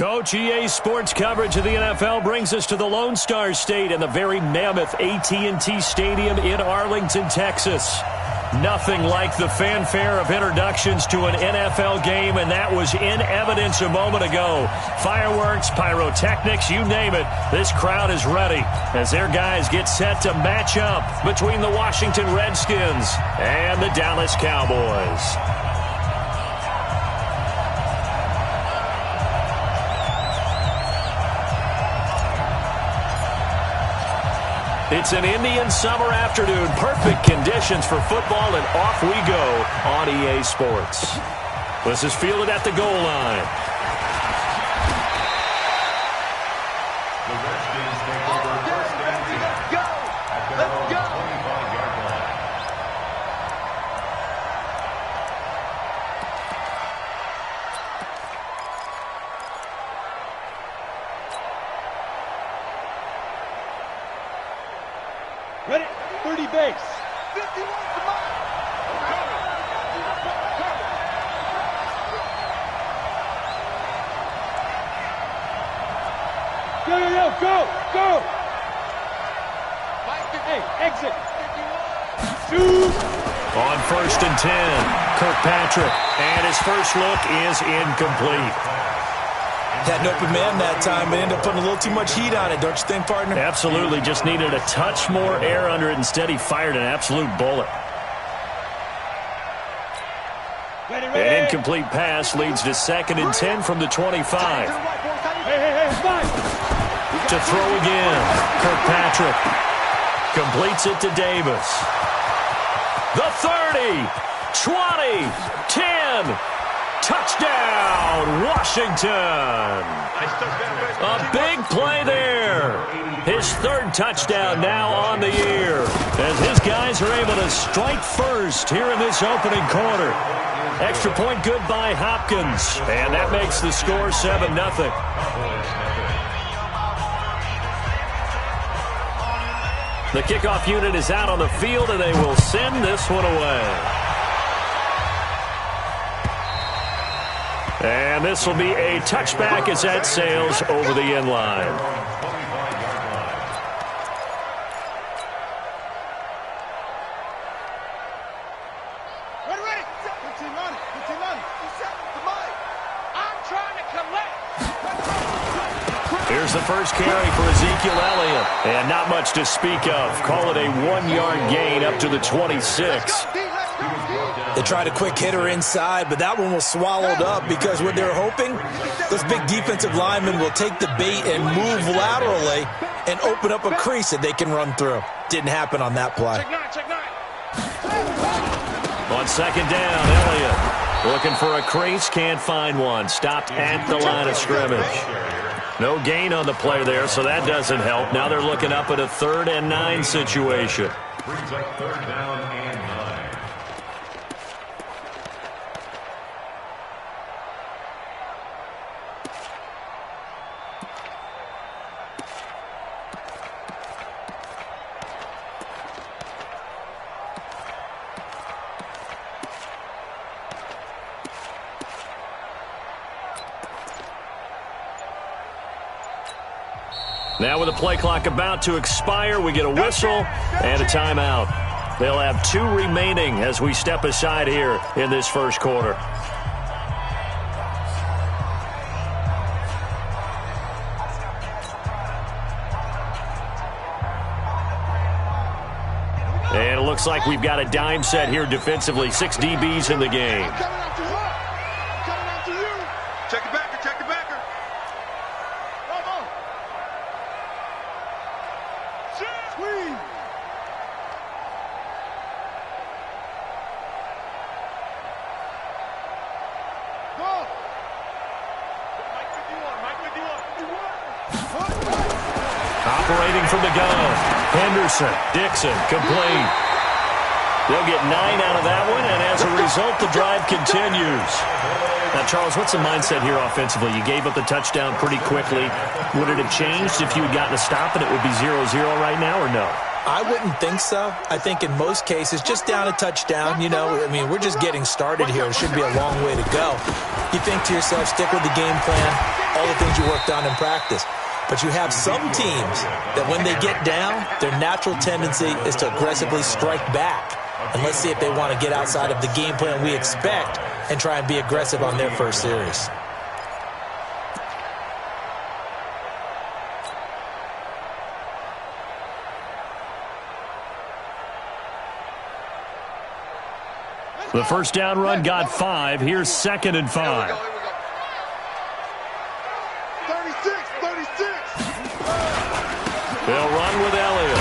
Coach, EA Sports coverage of the NFL brings us to the Lone Star State and the very mammoth AT&T Stadium in Arlington, Texas. Nothing like the fanfare of introductions to an NFL game, and that was in evidence a moment ago. Fireworks, pyrotechnics, you name it. This crowd is ready as their guys get set to match up between the Washington Redskins and the Dallas Cowboys. It's an Indian summer afternoon. Perfect conditions for football, and off we go on EA Sports. This is fielded at the goal line. The Redskins take over first and 10. At their own 25-yard line. Ready? 30 base. 51 to mine. Go. Hey, exit. Shoot. On first and 10, Kirkpatrick. And his first look is incomplete. Had an open man that time, but ended up putting a little too much heat on it, don't you think, partner? Absolutely. Just needed a touch more air under it. Instead, he fired an absolute bullet. An incomplete pass leads to second and 10 from the 25. Hey, fine. To throw again, Kirkpatrick completes it to Davis. The 30, 20, 10, touchdown, Washington. A big play there. His third touchdown now on the year as his guys are able to strike first here in this opening quarter. Extra point good by Hopkins, and that makes the score 7-0. The kickoff unit is out on the field, and they will send this one away. And this will be a touchback as that sails over the end line. Ready. 15 on it. I'm trying to collect. Here's the first carry for Ezekiel Elliott. And not much to speak of. Call it a 1-yard gain up to the 26. They tried a quick hitter inside, but that one was swallowed up because what they're hoping, those big defensive linemen will take the bait and move laterally and open up a crease that they can run through. Didn't happen on that play. Check nine. On second down, Elliott looking for a crease, can't find one. Stopped at the line of scrimmage. No gain on the play there, so that doesn't help. Now they're looking up at a 3rd and 9 situation. Brings up 3rd down and 9. Now with the play clock about to expire, we get a whistle and a timeout. They'll have 2 remaining as we step aside here in this first quarter. And it looks like we've got a dime set here defensively. 6 DBs in the game. Coming after you. Check the backer. Squeeze. Go. Mike, Operating from the gun. Henderson, Dixon, complete. They'll get 9 out of that one, and as a result, the drive continues. Now, Charles, what's the mindset here offensively? You gave up the touchdown pretty quickly. Would it have changed if you had gotten a stop and it would be 0-0 right now, or no? I wouldn't think so. I think in most cases, just down a touchdown, we're just getting started here. It should be a long way to go. You think to yourself, stick with the game plan, all the things you worked on in practice. But you have some teams that when they get down, their natural tendency is to aggressively strike back. And let's see if they want to get outside of the game plan we expect and try and be aggressive on their first series. The first down run got 5. Here's 2nd and 5. 36. They'll run with Elliott.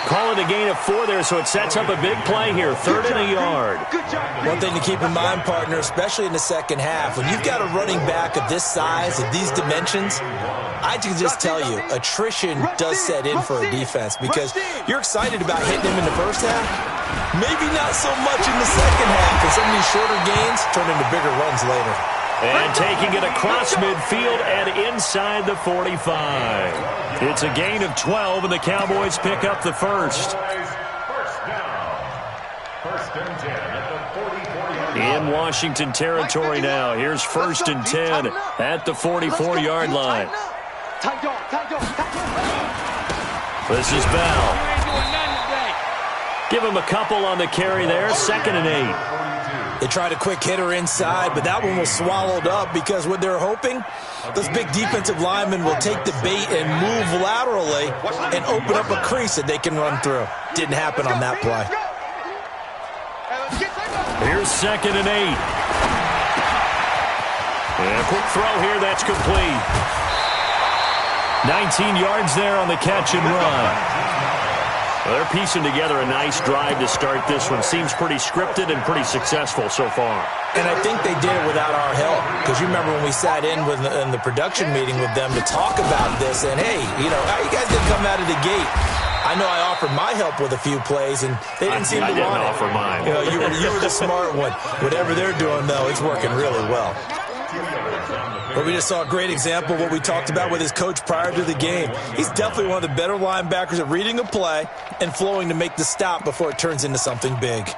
Call it a gain of 4 there, so it sets up a big play here. 3rd and a yard. One thing to keep in mind, partner, especially in the second half, when you've got a running back of this size, of these dimensions, I can just tell you, attrition does set in for a defense because you're excited about hitting him in the first half. Maybe not so much in the second half, and some of these shorter gains turn into bigger runs later. And taking it across midfield and inside the 45. It's a gain of 12, and the Cowboys pick up the first. First and 10 at the 40-40 In Washington territory now. Here's 1st and 10 at the 44-yard line. This is Bell. Give him a couple on the carry there. 2nd and 8. They tried a quick hitter inside, but that one was swallowed up because what they're hoping, those big defensive linemen will take the bait and move laterally and open up a crease that they can run through. Didn't happen on that play. Here's 2nd and 8. And a quick throw here, that's complete. 19 yards there on the catch and run. Well, they're piecing together a nice drive to start this one. Seems pretty scripted and pretty successful so far. And I think they did it without our help. Because you remember when we sat in the production meeting with them to talk about this, and hey, how you guys didn't come out of the gate? I know I offered my help with a few plays, and they didn't seem to want it. I didn't offer mine. You were the smart one. Whatever they're doing, though, it's working really well. But we just saw a great example of what we talked about with his coach prior to the game. He's definitely one of the better linebackers at reading a play and flowing to make the stop before it turns into something big.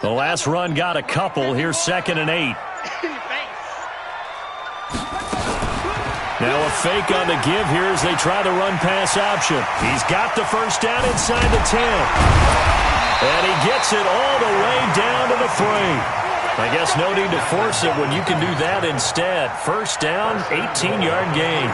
The last run got a couple. Here's 2nd and 8. Now a fake on the give here as they try the run-pass option. He's got the first down inside the 10. And he gets it all the way down to the 3. I guess no need to force it when you can do that instead. First down, 18-yard gain.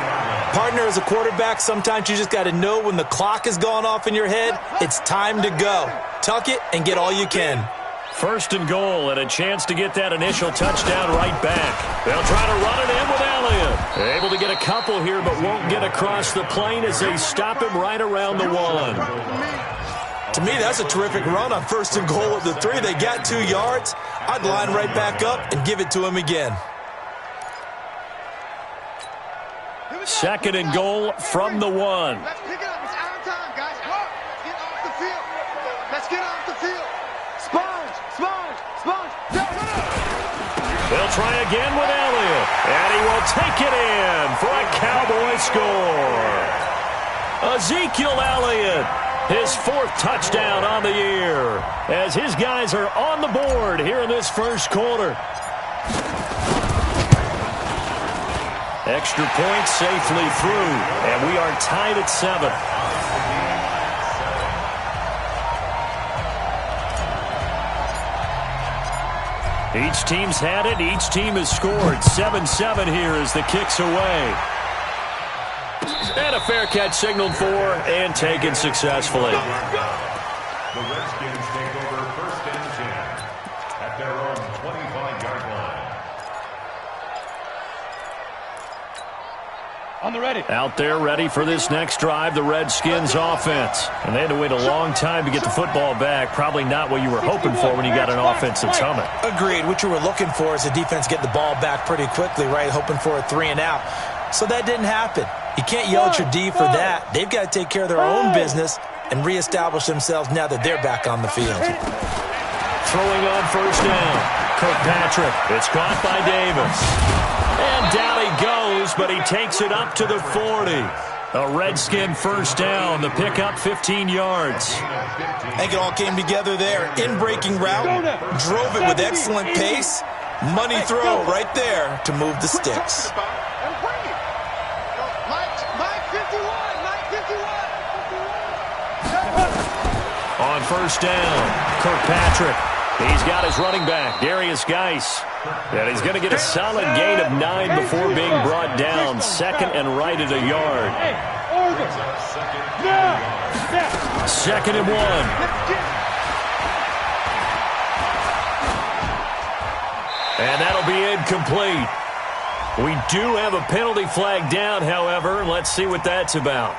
Partner, as a quarterback, sometimes you just got to know when the clock has gone off in your head, it's time to go. Tuck it and get all you can. 1st and goal, and a chance to get that initial touchdown right back. They'll try to run it in with Elliott. Able to get a couple here, but won't get across the plane as they stop him right around the 1. To me, that's a terrific run on 1st and goal at the 3. They got 2 yards. I'd line right back up and give it to him again. 2nd and goal from the 1. Let's pick it up. It's our time, guys. Let's get off the field. Let's get off the field. Sponge. They'll try again with Elliott, and he will take it in for a Cowboy score. Ezekiel Elliott, his 4th touchdown on the year, as his guys are on the board here in this first quarter. Extra point safely through, and we are tied at 7. Each team's had it. Each team has scored. 7-7 here as the kick's away. And a fair catch signaled for and taken successfully. The Redskins take over 1st and 10 at their own 25-yard line. On the ready. Out there ready for this next drive, the Redskins offense. And they had to wait a long time to get the football back. Probably not what you were hoping for when you got an offense that's humming. Agreed. What you were looking for is the defense get the ball back pretty quickly, right? Hoping for a 3 and out. So that didn't happen. You can't yell at your D for that. They've got to take care of their own business and reestablish themselves now that they're back on the field. Throwing on first down. Kirkpatrick. It's caught by Davis. And down he goes, but he takes it up to the 40. A Redskin first down. The pickup 15 yards. I think it all came together there. In-breaking route. Drove it with excellent pace. Money throw right there to move the sticks. On first down, Kirkpatrick. He's got his running back, Darius Geis. And he's going to get a solid gain of 9 before being brought down. Second and right at a yard. Second and 1. And that'll be incomplete. We do have a penalty flag down, however. Let's see what that's about.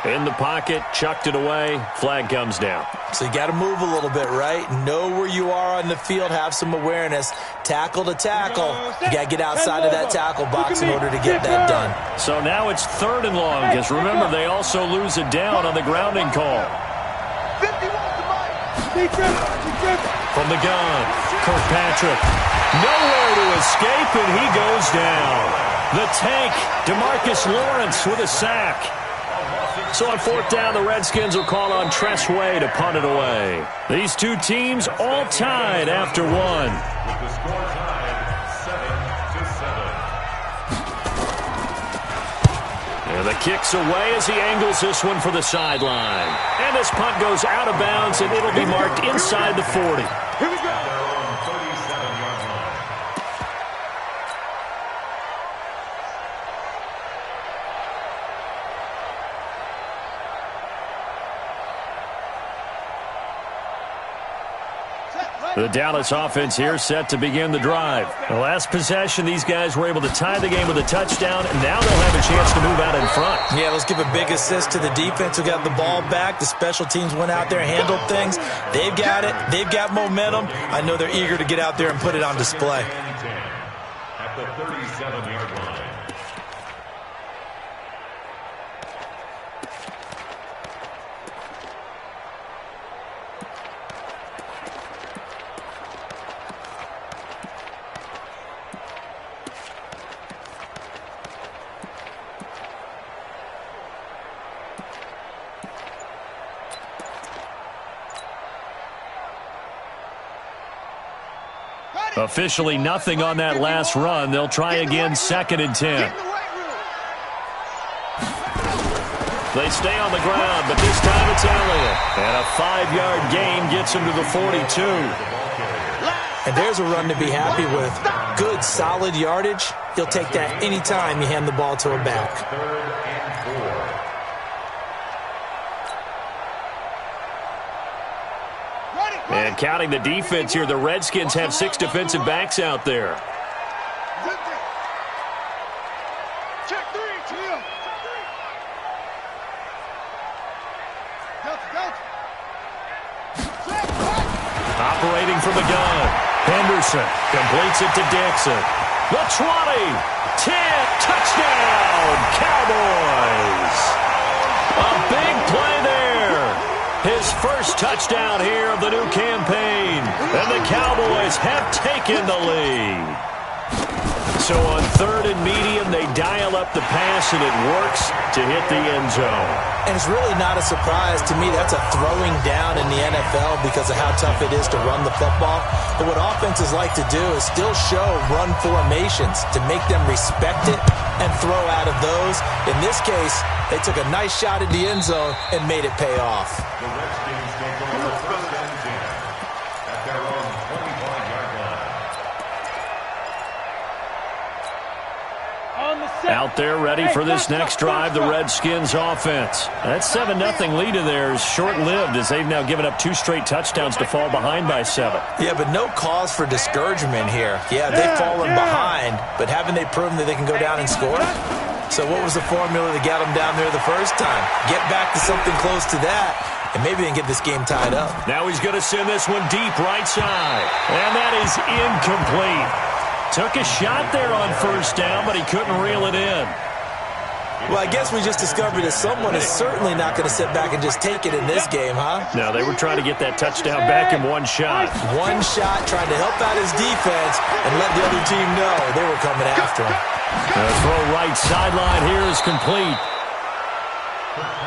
In the pocket, chucked it away, flag comes down. So you got to move a little bit, right? Know where you are on the field, have some awareness. Tackle to tackle. You got to get outside of that tackle box in order to get that done. So now it's 3rd and long, because remember, they also lose it down on the grounding call. From the gun, Kirkpatrick. Nowhere to escape, and he goes down. The tank, DeMarcus Lawrence with a sack. So on 4th down, the Redskins will call on Tress Way to punt it away. These two teams all tied after 1. With the score tied 7-7. And the kick's away as he angles this one for the sideline. And this punt goes out of bounds, and it'll be marked inside the 40. Here we go. Their own 37-yard line. The Dallas offense here set to begin the drive. The last possession, these guys were able to tie the game with a touchdown, and now they'll have a chance to move out in front. Yeah, let's give a big assist to the defense who got the ball back. The special teams went out there and handled things. They've got it. They've got momentum. I know they're eager to get out there and put it on display. At the 37-yard line. Officially nothing on that last run. They'll try again, 2nd and 10. They stay on the ground, but this time it's Elliott. And a 5-yard gain gets him to the 42. And there's a run to be happy with. Good, solid yardage. You'll take that anytime you hand the ball to a back. 3rd and 4. And counting the defense here, the Redskins have 6 defensive backs out there. Check 3, Trio. Operating from the gun. Henderson completes it to Dixon. The 20, 10, touchdown, Cowboys. A big play there. His first touchdown here of the new campaign. And the Cowboys have taken the lead. So on 3rd and medium, they dial up the pass, and it works to hit the end zone. And it's really not a surprise to me. That's a throwing down in the NFL because of how tough it is to run the football. But what offenses like to do is still show run formations to make them respect it and throw out of those. In this case, they took a nice shot at the end zone and made it pay off. The Redskins take over 1st and 10 at their own 25-yard line. Out there ready for this next drive, the Redskins offense. That 7-0 lead of theirs short-lived as they've now given up 2 straight touchdowns to fall behind by 7. Yeah, but no cause for discouragement here. Yeah, they've fallen behind, but haven't they proven that they can go down and score? So what was the formula that got them down there the first time? Get back to something close to that, and maybe they can get this game tied up. Now he's going to send this one deep right side. And that is incomplete. Took a shot there on first down, but he couldn't reel it in. Well, I guess we just discovered that someone is certainly not going to sit back and just take it in this game, huh? No, they were trying to get that touchdown back in one shot. One shot, trying to help out his defense and let the other team know they were coming after him. The throw right sideline here is complete.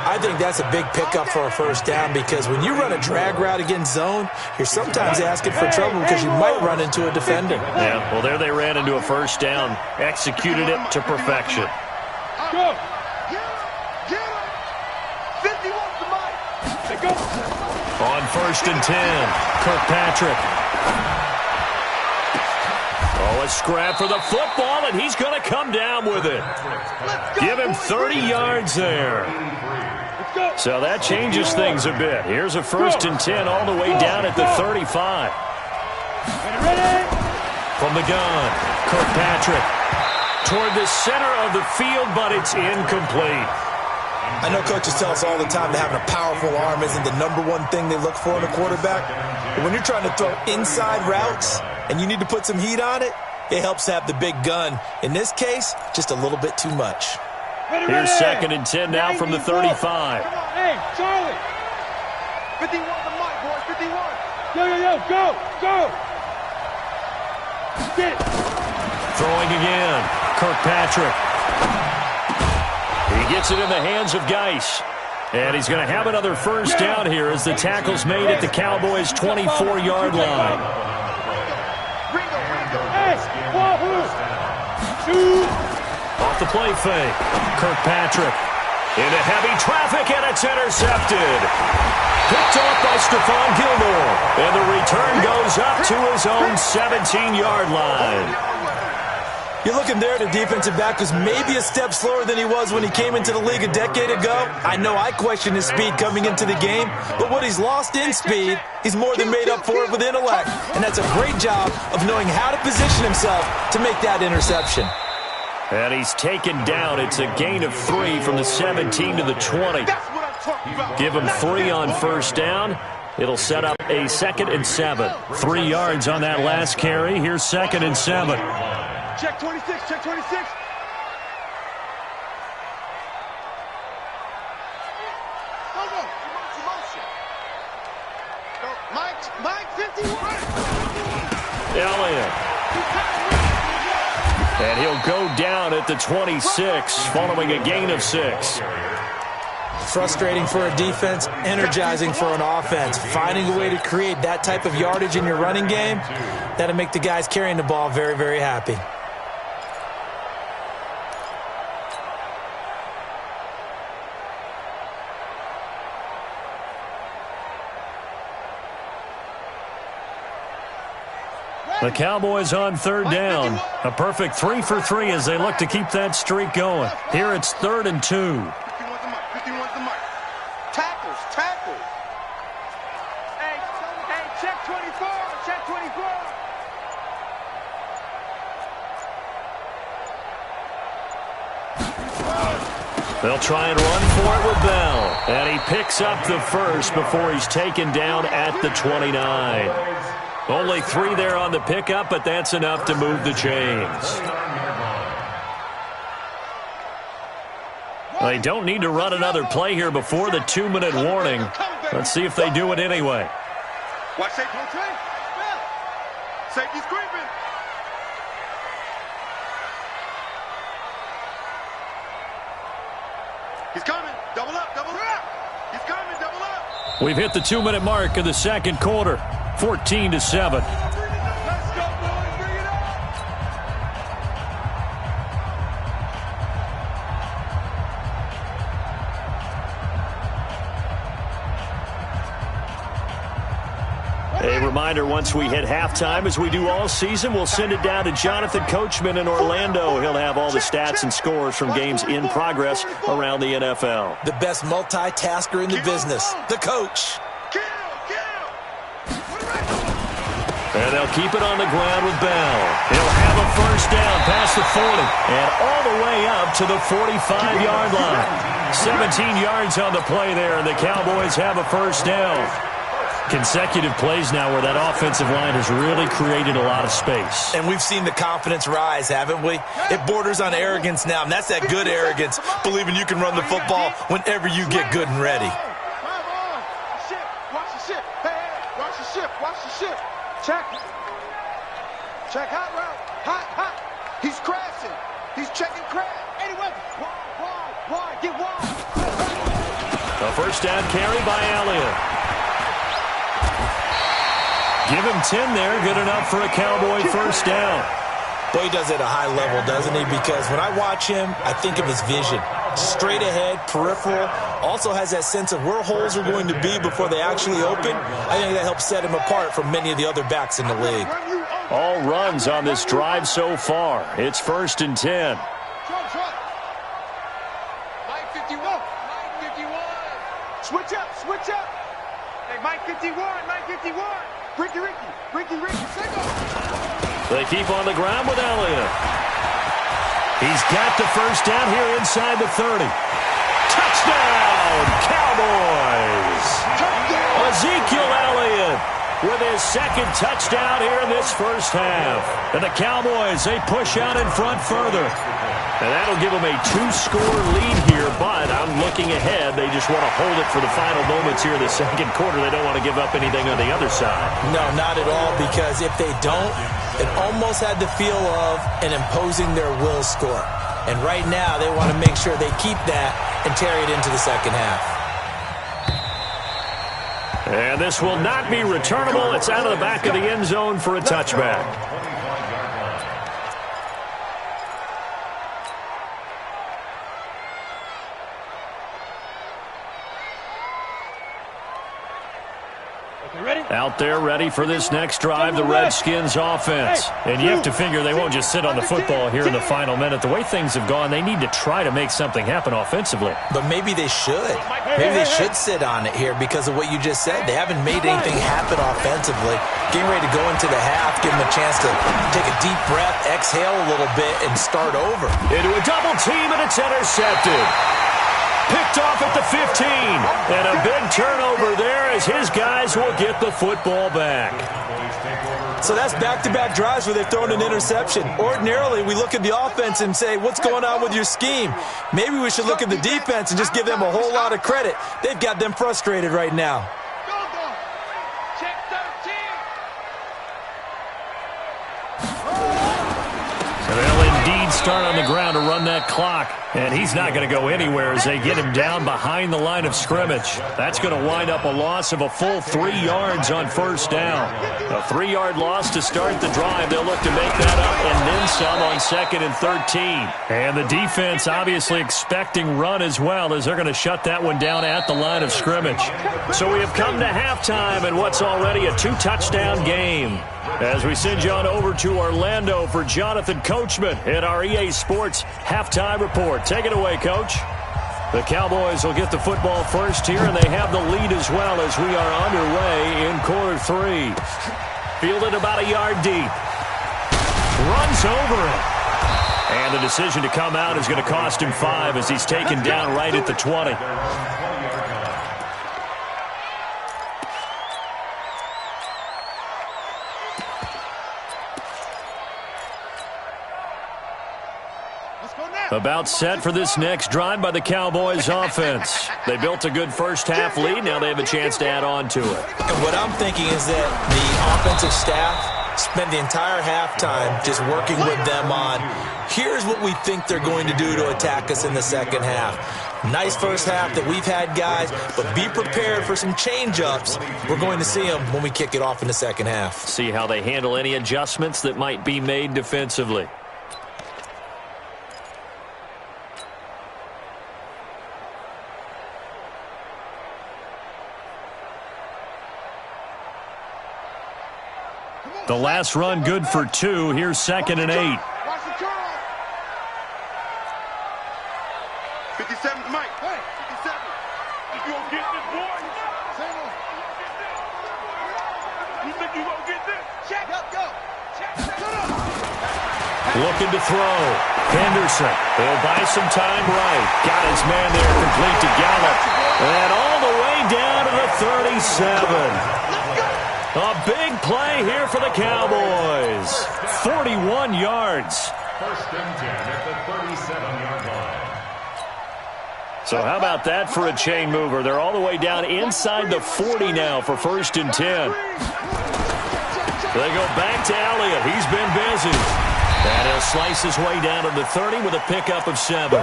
I think that's a big pickup for a first down because when you run a drag route against zone, you're sometimes asking for trouble because you might run into a defender. Yeah, well, there they ran into a first down. Executed it to perfection. Go. Get him. 50 wants the mic. Go. On 1st and 10, Kirkpatrick. Oh, a scrap for the football, and he's going to come down with it. Give him 30 yards there. So that changes things a bit. Here's a 1st and 10 all the way down at the 35. From the gun, Kirkpatrick. Toward the center of the field, but it's incomplete. I know coaches tell us all the time that having a powerful arm isn't the number one thing they look for in a quarterback. But when you're trying to throw inside routes and you need to put some heat on it, it helps have the big gun. In this case, just a little bit too much. Here's 2nd and 10 now from the 35. Hey, Charlie. 51 the mic, boys. 51. Yo, go. Get it. Throwing again, Kirkpatrick. He gets it in the hands of Geis. And he's going to have another first down here as the tackle's made at the Cowboys' 24-yard line. Off the play fake, Kirkpatrick. Into heavy traffic, and it's intercepted. Picked off by Stephon Gilmore. And the return goes up to his own 17-yard line. You're looking there at a defensive back who's maybe a step slower than he was when he came into the league a decade ago. I know I questioned his speed coming into the game, but what he's lost in speed, he's more than made up for it with intellect. And that's a great job of knowing how to position himself to make that interception. And he's taken down. It's a gain of 3 from the 17 to the 20. Give him 3 on first down. It'll set up a 2nd and 7. 3 yards on that last carry. Here's 2nd and 7. Check 26, check 26. Mike 51. Elliott. And he'll go down at the 26 following a gain of 6. Frustrating for a defense, energizing for an offense. Finding a way to create that type of yardage in your running game, that'll make the guys carrying the ball very, very happy. The Cowboys on 3rd down. A perfect 3 for 3 as they look to keep that streak going. Here it's 3rd and 2. 51 the mic. Tackles. Hey, check 24. Check 24. They'll try and run for it with Bell. And he picks up the first before he's taken down at the 29. Only 3 there on the pickup, but that's enough to move the chains. They don't need to run another play here before the 2-minute warning. Let's see if they do it anyway. Watch safety. Safety's creeping. He's coming. Double up. He's coming. Double up. We've hit the 2-minute mark of the 2nd quarter. 14-7. A reminder, once we hit halftime, as we do all season, we'll send it down to Jonathan Coachman in Orlando. He'll have all the stats and scores from games in progress around the NFL. The best multitasker in the business, the coach. And they'll keep it on the ground with Bell. He'll have a first down past the 40 and all the way up to the 45-yard line. 17 yards on the play there, and the Cowboys have a first down. Consecutive plays now where that offensive line has really created a lot of space. And we've seen the confidence rise, haven't we? It borders on arrogance now, and that's that good arrogance, believing you can run the football whenever you get good and ready. Watch the ship. Hey, watch the ship. Watch the ship. Check. Check hot route. Hot. He's crashing. He's checking crash. Anyway, wide. Get wide. A first down carry by Elliott. Give him 10 there. Good enough for a Cowboy first down. Boy, he does it at a high level, doesn't he? Because when I watch him, I think of his vision. Straight ahead, peripheral. Also has that sense of where holes are going to be before they actually open. I think that helps set him apart from many of the other backs in the league. All runs on this drive so far. It's 1st and 10. Mike 51. Switch up. Hey, Mike 51. Ricky, single. They keep on the ground with Elliott. He's got the first down here inside the 30. Touchdown, Cowboys! Ezekiel Elliott with his second touchdown here in this first half. And the Cowboys, they push out in front further. And that'll give them a 2-score lead here, but I'm looking ahead. They just want to hold it for the final moments here in the second quarter. They don't want to give up anything on the other side. No, not at all, because if they don't, it almost had the feel of an imposing their will score. And right now, they want to make sure they keep that and carry it into the second half. And this will not be returnable. It's out of the back of the end zone for a touchback. Out there ready for this next drive, the Redskins offense. And you have to figure they won't just sit on the football here in the final minute. The way things have gone, they need to try to make something happen offensively. But maybe they should. Maybe they should sit on it here because of what you just said. They haven't made anything happen offensively. Getting ready to go into the half, give them a chance to take a deep breath, exhale a little bit, and start over. Into a double team, and it's intercepted. Picked off at the 15. And a big turnover there as his guys will get the football back. So that's back-to-back drives where they've thrown an interception. Ordinarily, we look at the offense and say, what's going on with your scheme? Maybe we should look at the defense and just give them a whole lot of credit. They've got them frustrated right now. Check 13. So they'll indeed start on the ground to run that clock. And he's not going to go anywhere as they get him down behind the line of scrimmage. That's going to wind up a loss of a full 3 yards on first down. A 3-yard loss to start the drive. They'll look to make that up and then some on 2nd and 13. And the defense obviously expecting run as well as they're going to shut that one down at the line of scrimmage. So we have come to halftime in what's already a 2-touchdown game. As we send you on over to Orlando for Jonathan Coachman in our EA Sports Halftime Report. Take it away, Coach. The Cowboys will get the football first here, and they have the lead as well as we are underway in quarter 3. Fielded about a yard deep. Runs over it. And the decision to come out is going to cost him 5 as he's taken down right at the 20. About set for this next drive by the Cowboys offense. They built a good first half lead. Now they have a chance to add on to it. And what I'm thinking is that the offensive staff spent the entire halftime just working with them on, here's what we think they're going to do to attack us in the second half. Nice first half that we've had, guys, but be prepared for some change-ups. We're going to see them when we kick it off in the second half. See how they handle any adjustments that might be made defensively. The last run good for 2. Here's 2nd and 8. Watch the curl. 57, Mike. Hey, 57. You gonna get this boy? You think you Looking to throw. Henderson. He'll buy some time right. Got his man there complete to Gallup. And all the way down to the 37. A big play here for the Cowboys. 41 yards. First and 10 at the 37-yard line. So how about that for a chain mover? They're all the way down inside the 40 now for first and 10. They go back to Elliott. He's been busy. And he'll slice his way down to the 30 with a pickup of 7.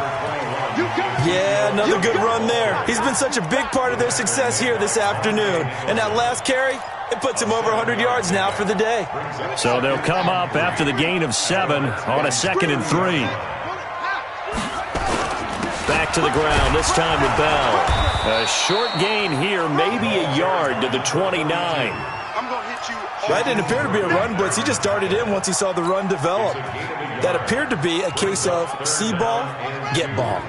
Yeah, another good run there. He's been such a big part of their success here this afternoon. And that last carry, it puts him over 100 yards now for the day. So they'll come up after the gain of 7 on a 2nd and 3. Back to the ground, this time with Bell. A short gain here, maybe a yard to the 29. That didn't appear to be a run blitz. He just darted in once he saw the run develop. That appeared to be a case of see ball, get ball.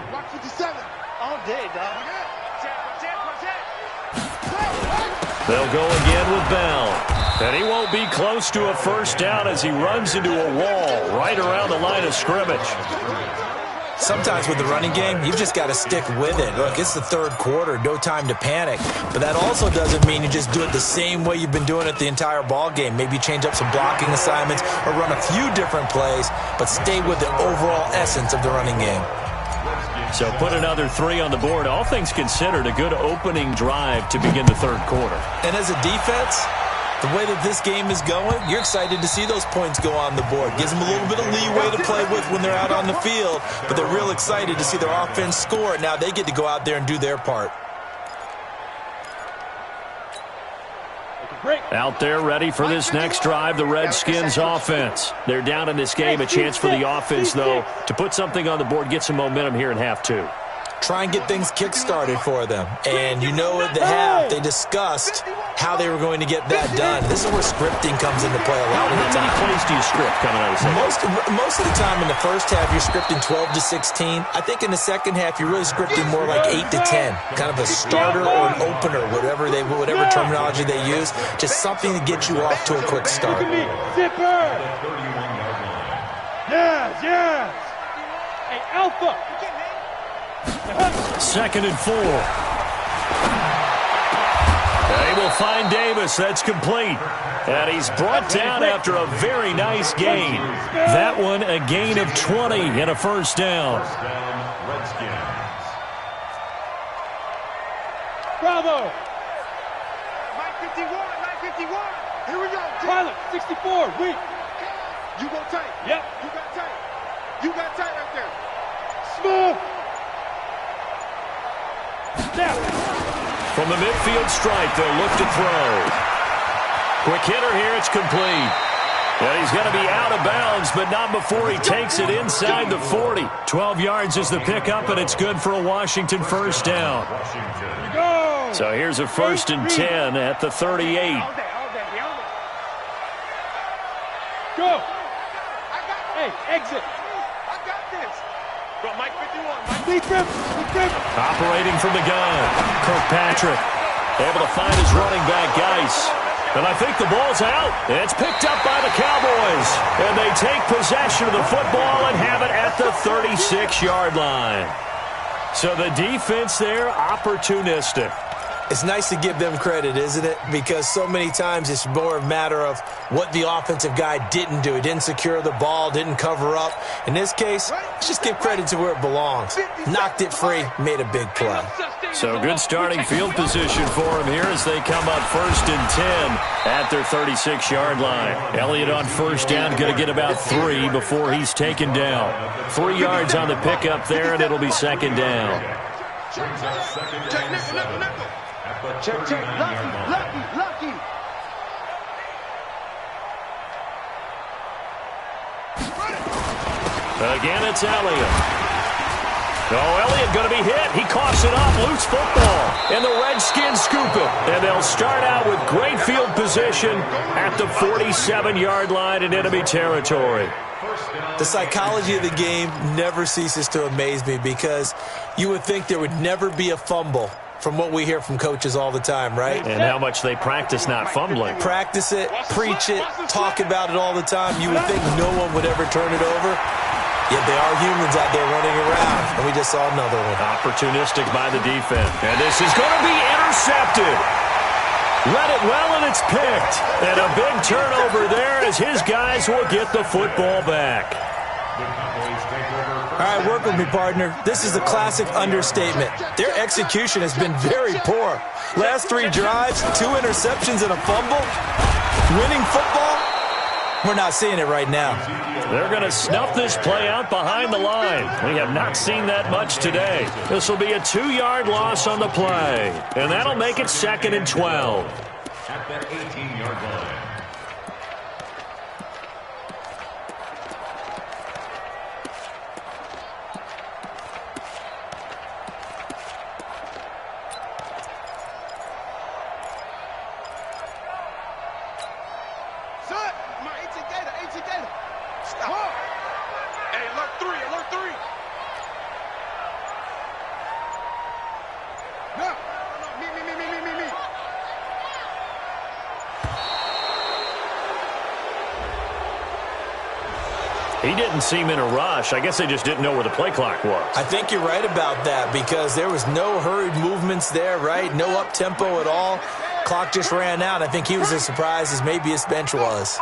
They'll go again with Bell. And he won't be close to a first down as he runs into a wall right around the line of scrimmage. Sometimes with the running game, you've just got to stick with it. Look, it's the third quarter, no time to panic. But that also doesn't mean you just do it the same way you've been doing it the entire ball game. Maybe change up some blocking assignments or run a few different plays, but stay with the overall essence of the running game. So put another 3 on the board. All things considered, a good opening drive to begin the third quarter. And as a defense, the way that this game is going, you're excited to see those points go on the board. Gives them a little bit of leeway to play with when they're out on the field, but they're real excited to see their offense score. Now they get to go out there and do their part. Out there ready for this next drive, the Redskins offense. They're down in this game. A chance for the offense, though, to put something on the board, get some momentum here in half 2. Try and get things kick-started for them. And you know at the half, they discussed how they were going to get that done. This is where scripting comes into play a lot of the time. How many plays do you script coming out of the second? Most of the time in the first half, you're scripting 12 to 16. I think in the second half, you're really scripting more like 8 to 10. Kind of a starter or an opener, whatever terminology they use. Just something to get you off to a quick start. Zipper! Yes! Hey, Alpha! 2nd and 4. They will find Davis. That's complete. And he's brought down after a very nice gain. That one a gain of 20 and a first down. Redskins. Bravo! 951. Here we go. Pilot, 64. Weak. You go tight. Yep. You got tight. You got tight right there. Smooth. Now. From the midfield stripe, they'll look to throw. Quick hitter here, it's complete. And he's going to be out of bounds, but not before he takes it inside the 40. 12 yards is the pickup, and it's good for a Washington first down. So here's a 1st and 10 at the 38. Go. Hey, exit. I got this. Go, Mike 51. Deep grip. Operating from the gun, Kirkpatrick able to find his running back, Geis. And I think the ball's out. It's picked up by the Cowboys. And they take possession of the football and have it at the 36-yard line. So the defense there, opportunistic. It's nice to give them credit, isn't it? Because so many times it's more a matter of what the offensive guy didn't do. He didn't secure the ball, didn't cover up. In this case, let's just give credit to where it belongs. Knocked it free, made a big play. So good starting field position for him here as they come up 1st and 10 at their 36-yard line. Elliott on first down, going to get about 3 before he's taken down. 3 yards on the pickup there, and it'll be 2nd down. Check. Lucky. Again, it's Elliott. Elliott going to be hit. He coughs it up. Loose football. And the Redskins scoop it. And they'll start out with great field position at the 47-yard line in enemy territory. The psychology of the game never ceases to amaze me because you would think there would never be a fumble from what we hear from coaches all the time, right? And how much they practice not fumbling. Practice it, preach it, talk about it all the time. You would think no one would ever turn it over. Yet they are humans out there running around, and we just saw another one. Opportunistic by the defense. And this is going to be intercepted. Read it well, and it's picked. And a big turnover there as his guys will get the football back. All right, work with me, partner. This is a classic understatement. Their execution has been very poor. Last 3 drives, 2 interceptions and a fumble. Winning football? We're not seeing it right now. They're going to snuff this play out behind the line. We have not seen that much today. This will be a 2-yard loss on the play. And that'll make it 2nd and 12. At that 18-yard line. He didn't seem in a rush. I guess they just didn't know where the play clock was. I think you're right about that because there was no hurried movements there, right? No up-tempo at all. Clock just ran out. I think he was as surprised as maybe his bench was.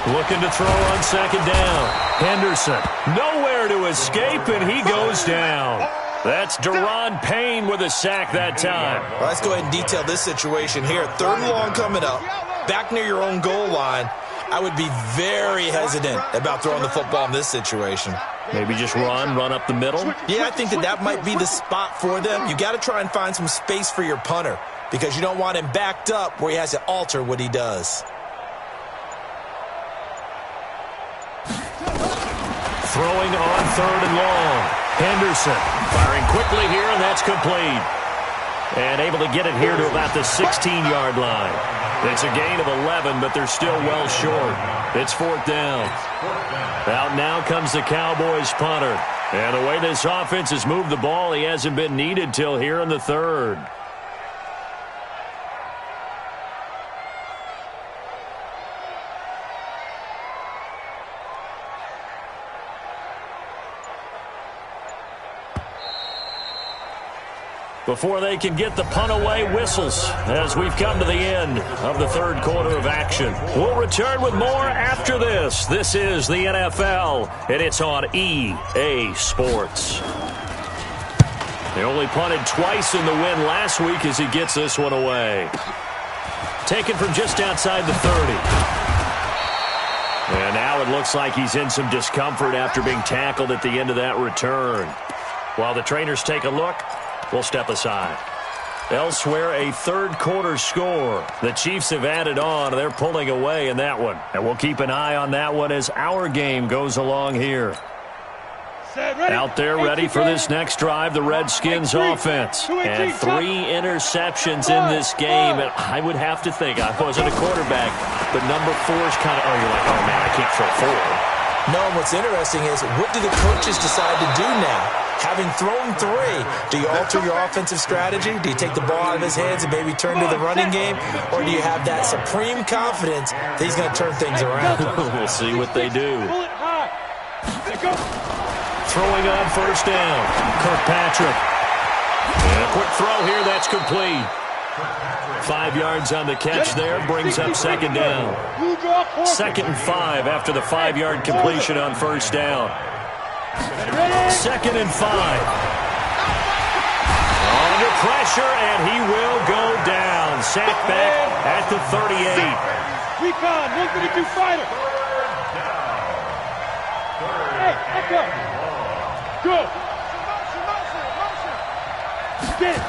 Looking to throw on 2nd down. Henderson, nowhere to escape, and he goes down. That's Deron Payne with a sack that time. Well, let's go ahead and detail this situation here. 3rd and long coming up. Back near your own goal line. I would be very hesitant about throwing the football in this situation. Maybe just run up the middle? Yeah, I think that might be the spot for them. You got to try and find some space for your punter because you don't want him backed up where he has to alter what he does. Throwing on 3rd and long. Henderson firing quickly here, and that's complete. And able to get it here to about the 16-yard line. It's a gain of 11, but they're still well short. It's 4th down. Out now comes the Cowboys punter. And the way this offense has moved the ball, he hasn't been needed till here in the 3rd. Before they can get the punt away, whistles as we've come to the end of the 3rd quarter of action. We'll return with more after this. This is the NFL, and it's on EA Sports. They only punted twice in the win last week as he gets this one away. Taken from just outside the 30. And now it looks like he's in some discomfort after being tackled at the end of that return. While the trainers take a look, we'll step aside. Elsewhere, a 3rd quarter score. The Chiefs have added on. They're pulling away in that one. And we'll keep an eye on that one as our game goes along here. Out there ready for this next drive, the Redskins offense. And 3 interceptions in this game. And I would have to think, I wasn't a quarterback, but number 4 is kind of, you're like, oh man, I can't throw 4. No, and what's interesting is, what do the coaches decide to do now? Having thrown 3, do you alter your offensive strategy? Do you take the ball out of his hands and maybe turn to the running game? Or do you have that supreme confidence that he's going to turn things around? We'll see what they do. Throwing on 1st down. Kirkpatrick. And a quick throw here, that's complete. 5 yards on the catch there, brings up 2nd down. 2nd and 5 after the 5-yard completion on 1st down. 2nd and 5. Under pressure, and he will go down. Sacked back at the 38. Recon, 132 fighter. Hey, up up. Go. Get it.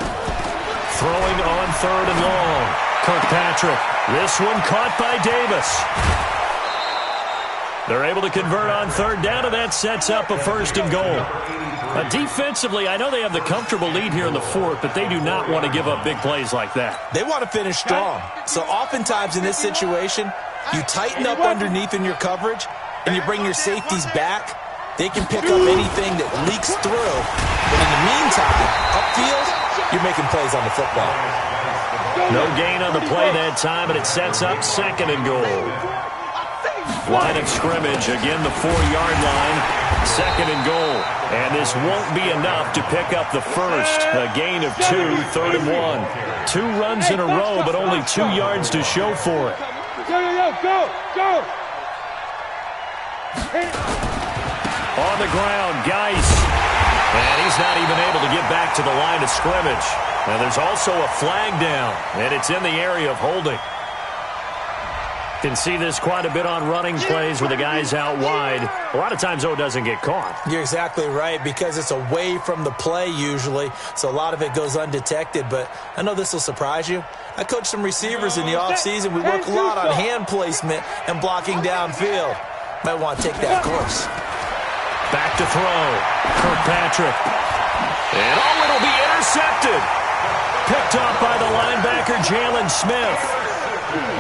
Throwing on 3rd and long. Kirkpatrick. This one caught by Davis. They're able to convert on 3rd down, and that sets up a 1st and goal. Defensively, I know they have the comfortable lead here in the 4th, but they do not want to give up big plays like that. They want to finish strong. So oftentimes in this situation, You tighten up underneath in your coverage, and you bring your safeties back. They can pick up anything that leaks through. But in the meantime, upfield, you're making plays on the football. No gain on the play that time, and it sets up 2nd and goal. Line of scrimmage, again the 4-yard line, 2nd and goal. And this won't be enough to pick up the first. A gain of 2, 3rd and 1. 2 runs in a row, but only 2 yards to show for it. Go! On the ground, Geis. And he's not even able to get back to the line of scrimmage. And there's also a flag down, and it's in the area of holding. Can see this quite a bit on running plays with the guys out wide. A lot of times, though, it doesn't get caught. You're exactly right, because it's away from the play usually, so a lot of it goes undetected. But I know this will surprise you. I coached some receivers in the offseason. We work a lot on hand placement and blocking downfield. Might want to take that course. Back to throw. Kirkpatrick. And it'll be intercepted. Picked off by the linebacker, Jalen Smith.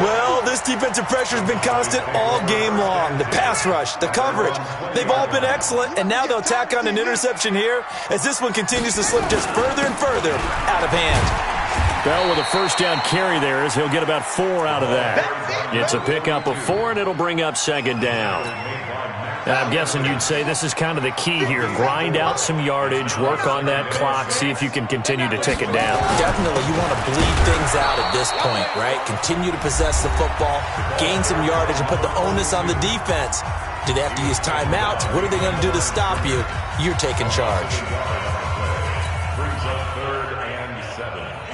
Well, this defensive pressure has been constant all game long. The pass rush, the coverage, they've all been excellent, and now they'll tack on an interception here as this one continues to slip just further and further out of hand. Bell with a first down carry there as he'll get about 4 out of that. It's a pickup of 4, and it'll bring up 2nd down. I'm guessing you'd say this is kind of the key here. Grind out some yardage, work on that clock, see if you can continue to tick it down. Definitely, you want to bleed things out at this point, right? Continue to possess the football, gain some yardage, and put the onus on the defense. Do they have to use timeouts? What are they going to do to stop you? You're taking charge.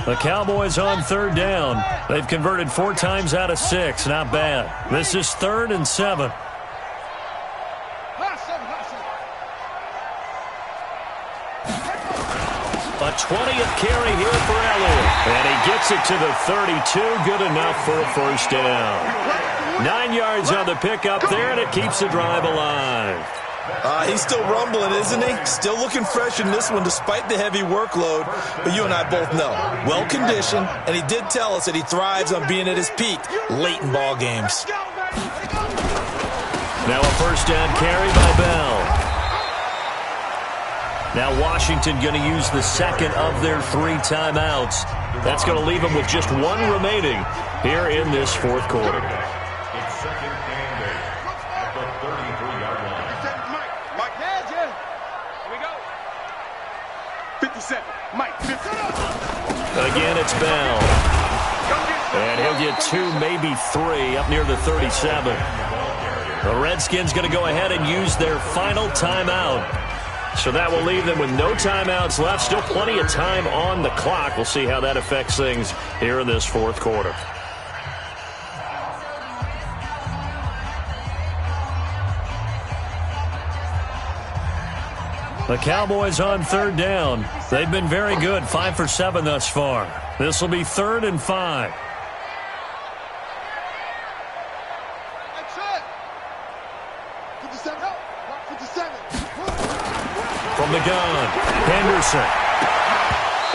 The Cowboys on 3rd down. They've converted 4 times out of 6. Not bad. This is 3rd and 7. A 20th carry here for Elliott. And he gets it to the 32. Good enough for a first down. 9 yards on the pickup there, and it keeps the drive alive. He's still rumbling, isn't he? Still looking fresh in this one despite the heavy workload. But you and I both know, well-conditioned, and he did tell us that he thrives on being at his peak late in ball games. Now a first down carry by Bell. Now Washington going to use the 2nd of their 3 timeouts. That's going to leave them with just 1 remaining here in this 4th quarter. It's 2nd and 8 at the 33-yard line. Mike, here we go. 57, Mike, 50. Again, it's Bell. And he'll get 2, maybe 3 up near the 37. The Redskins going to go ahead and use their final timeout. So that will leave them with no timeouts left. Still plenty of time on the clock. We'll see how that affects things here in this 4th quarter. The Cowboys on 3rd down. They've been very good, 5 for 7 thus far. This will be 3rd and 5. From the gun, Henderson.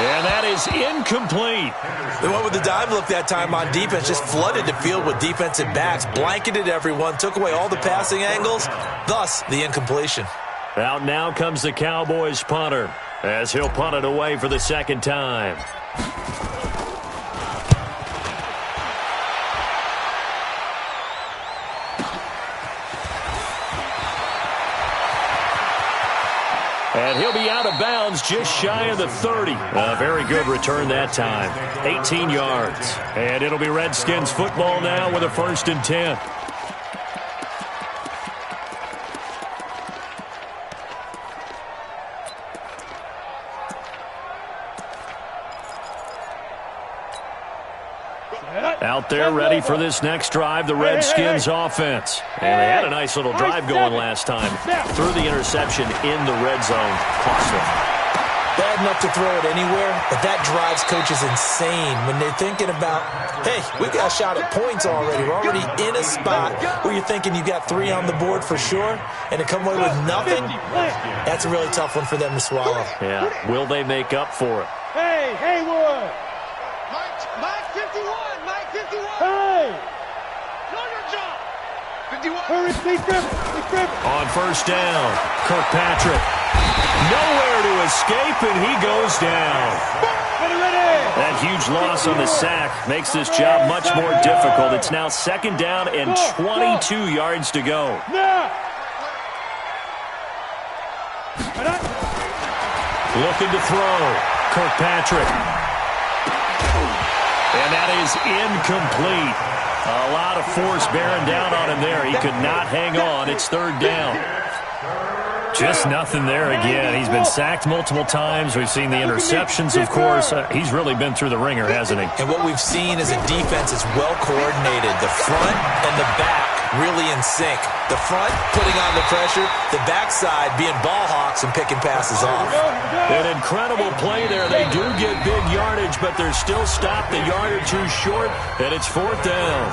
And that is incomplete. They went with the dive look that time on defense, just flooded the field with defensive backs, blanketed everyone, took away all the passing angles, thus the incompletion. Out now comes the Cowboys punter as he'll punt it away for the 2nd time. And he'll be out of bounds just shy of the 30. A very good return that time. 18 yards. And it'll be Redskins football now with a 1st and 10. Out there ready for this next drive, the Redskins offense. And they had a nice little drive going last time. Threw the interception in the red zone. Cost them. Bad enough to throw it anywhere, but that drives coaches insane when they're thinking about, hey, we got a shot at points already. We're already in a spot where you're thinking you got 3 on the board for sure, and to come away with nothing, that's a really tough one for them to swallow. Yeah, will they make up for it? Hey, Haywood! Mike 51, Mike 51. Hey! Know your job. Hurry, he's dribbling. On first down, Kirkpatrick. Nowhere to escape, and he goes down. That huge loss on the sack makes this job much more difficult. It's now second down and 22 yards to go. Looking to throw. Kirkpatrick. And that is incomplete. A lot of force bearing down on him there. He could not hang on. It's third down. Just nothing there again. He's been sacked multiple times. We've seen the interceptions, of course. He's really been through the ringer, hasn't he? And what we've seen is a defense is well coordinated. The front and the back really in sync. The front putting on the pressure, the backside being ball hawks and picking passes off. An incredible play there. They do get big yardage, but they're still stopped a yard or two short, and it's fourth down.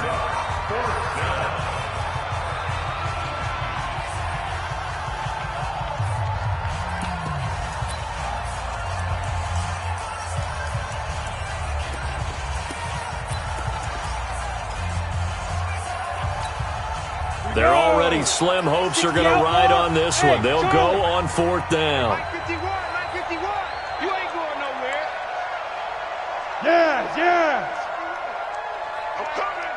They're already slim hopes are going to ride on this one. They'll go on fourth down. 51, 51. You ain't going nowhere. Yes. I'm coming.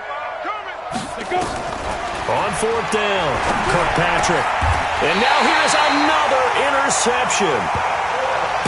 On fourth down, Kirkpatrick. And now here's another interception.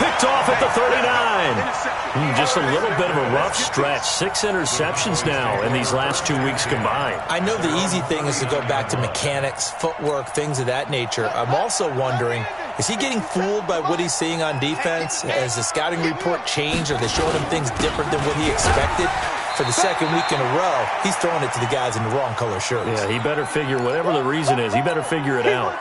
Picked off at the 39. Just a little bit of a rough stretch. 6 interceptions now in these last 2 weeks combined. I know the easy thing is to go back to mechanics, footwork, things of that nature. I'm also wondering, is he getting fooled by what he's seeing on defense? Has the scouting report changed? Are they showing him things different than what he expected? For the second week in a row, he's throwing it to the guys in the wrong color shirts. Yeah, he better figure, whatever the reason is, he better figure it out.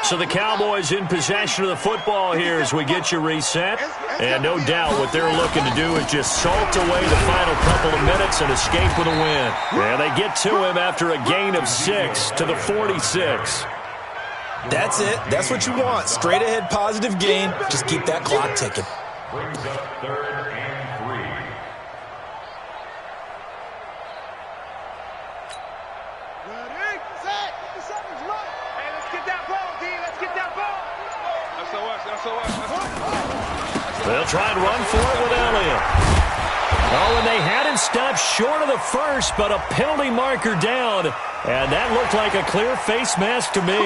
So the Cowboys in possession of the football here as we get you reset. And no doubt what they're looking to do is just salt away the final couple of minutes and escape with a win. And they get to him after a gain of 6 to the 46. That's it. That's what you want. Straight ahead positive gain. Just keep that clock ticking. Brings up third and 3. Ready, set, the seconds run. Hey, let's get that ball, D. Let's get that ball. They'll try and run for it with Elliott. Oh, and they had him stopped short of the first, but a penalty marker down. And that looked like a clear face mask to me.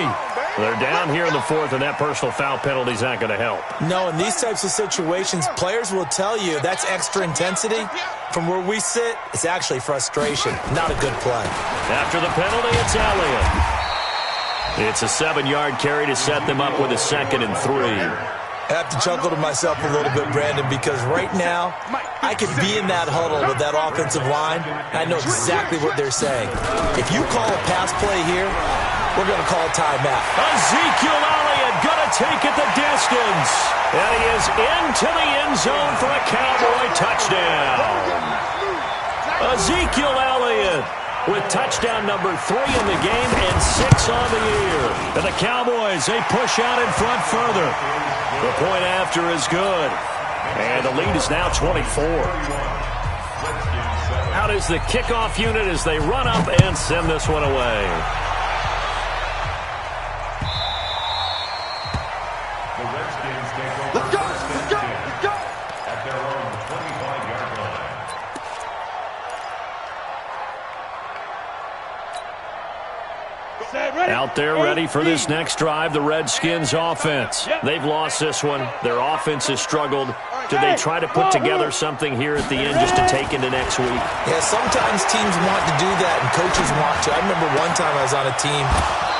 They're down here in the fourth, and that personal foul penalty is not going to help. No, in these types of situations, players will tell you that's extra intensity. From where we sit, it's actually frustration. Not a good play. After the penalty, it's Elliott. It's a 7-yard carry to set them up with a 2nd and 3. I have to chuckle to myself a little bit, Brandon, because right now I could be in that huddle with that offensive line, and I know exactly what they're saying. If you call a pass play here, we're going to call a timeout. Ezekiel Elliott going to take it the distance. And he is into the end zone for a Cowboy touchdown. Ezekiel Elliott with touchdown number 3 in the game and 6 on the year. And the Cowboys, they push out in front further. The point after is good. And the lead is now 24. Out is the kickoff unit as they run up and send this one away. The Redskins take over. Let's go. At their own 25-yard line. Out there ready for this next drive, the Redskins offense. They've lost this one. Their offense has struggled. Do they try to put together something here at the end just to take into next week? Yeah, sometimes teams want to do that and coaches want to. I remember one time I was on a team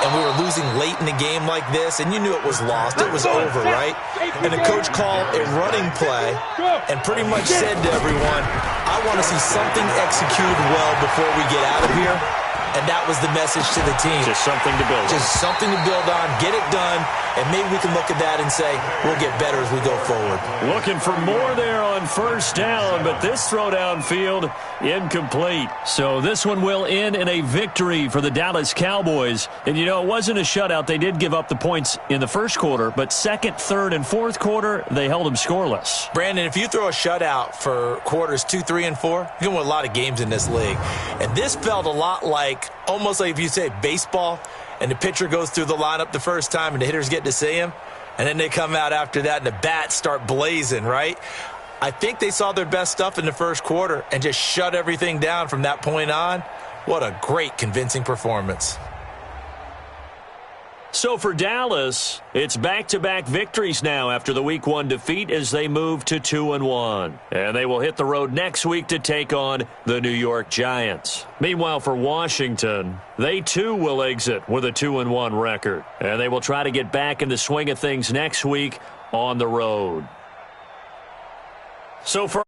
and we were losing late in the game like this, and you knew it was lost. It was over, right? And the coach called a running play and pretty much said to everyone, I want to see something executed well before we get out of here. And that was the message to the team. Just something to build on. Just something to build on, get it done, and maybe we can look at that and say, we'll get better as we go forward. Looking for more there on first down, but this throw downfield, incomplete. So this one will end in a victory for the Dallas Cowboys. And, you know, it wasn't a shutout. They did give up the points in the first quarter, but second, third, and fourth quarter, they held them scoreless. Brandon, if you throw a shutout for quarters 2, 3, and 4, you're going to win a lot of games in this league. And this felt a lot like almost like if you say baseball and the pitcher goes through the lineup the first time and the hitters get to see him, and then they come out after that and the bats start blazing, right? I think they saw their best stuff in the first quarter and just shut everything down from that point on. What a great, convincing performance. So for Dallas, it's back-to-back victories now after the Week 1 defeat as they move to 2-1. And they will hit the road next week to take on the New York Giants. Meanwhile, for Washington, they too will exit with a 2-1 record. And they will try to get back in the swing of things next week on the road. So for